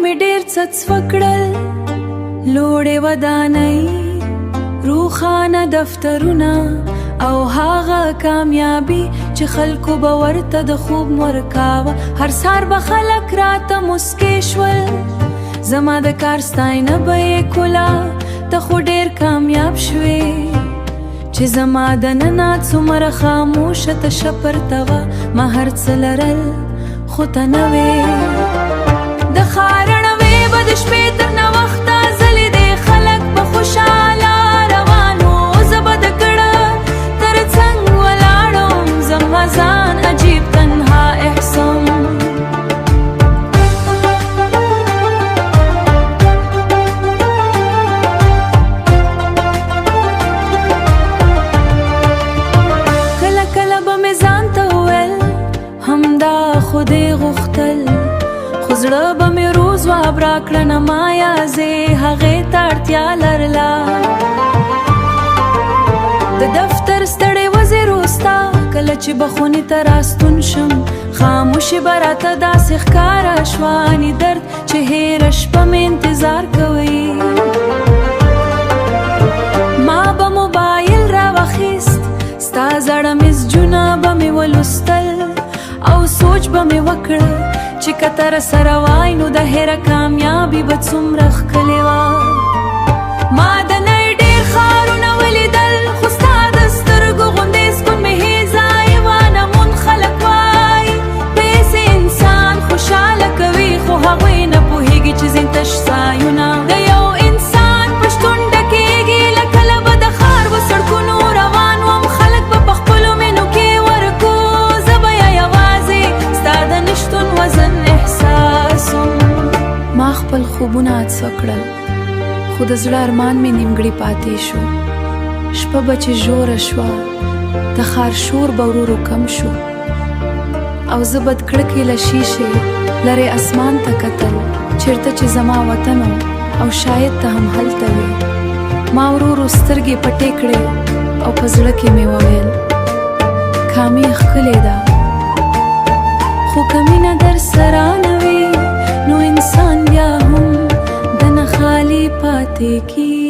مې ډېر څه وکړل، لوړې ودانۍ، روښانه دفترونه او هغه کامیابي چې خلکو به ورته د خوب ورکاوه. هر سهار به خلک راته مسکې شول، زما د کار ستاینه به یې کوله. ته خو ډېر کامیاب شوې چې زما دننه څومره خاموشه تشه پرته وه. ما هر څه لرل خو ته نه وې. د ښار رڼوې به د شپې تر ناوخته ځلېدې، خلک به خوشحاله روان وو، زه به د کړه تر څنګ ولاړم، زما ځان عجیب تنها احسم. کله کله به مې ځان ته وویل همدا خو دې غوښتل، خو زړه به مې روز واب راکړه نه ما یازې هغې ته اړتیا لرله. د دفتر ستړې ورځې وروسته کله چې به خونې ته راستون شم، خاموشي به راته داسې ښکاره شوه، ني درد چې هېره شپه مې انتظار کوي. ما به موبایل راواخیست، ستا زړه مسجونه به مې ولوستل او سوچ به مې وکړه چې که ته راسره وای نو د هېره کامیابي به څومره ښکلې وه. ما د نړۍ ډېر ښارونه ولیدل، خو ستا د سترګو غوندې سکون مې هېڅ ځای وانه موند. خلک وای پیسې انسان خوشحاله کوي، خو هغوی نه پوهېږي چې ځینې تش ځایونه د یو انسان په شتون ډکېږي. لکه له به د ښار و سړکونو روان وم، خلک به په خپلو مینو کې ورکو، زه به یا یوازې ستا د نشتون وزن احساسم. ما خپل خوبونه عطسه کړل، خو د زړه ارمان مې نیمګړی پاتې شو. شپه به چې ژوره شوه، د ښار شور به ورو کم شو، او زه به د کړکۍ له شیشې لرې اسمان ته کتل، چېرته چې زما وطن او شاید ته هم هلته وې. ما ورو سترګې پټې کړې او په زړه کې مې وویل کامې ښکلې ده، خو که مینه در سره نه وي نو انسان بیا هم دنه خالي پاتې کېږي.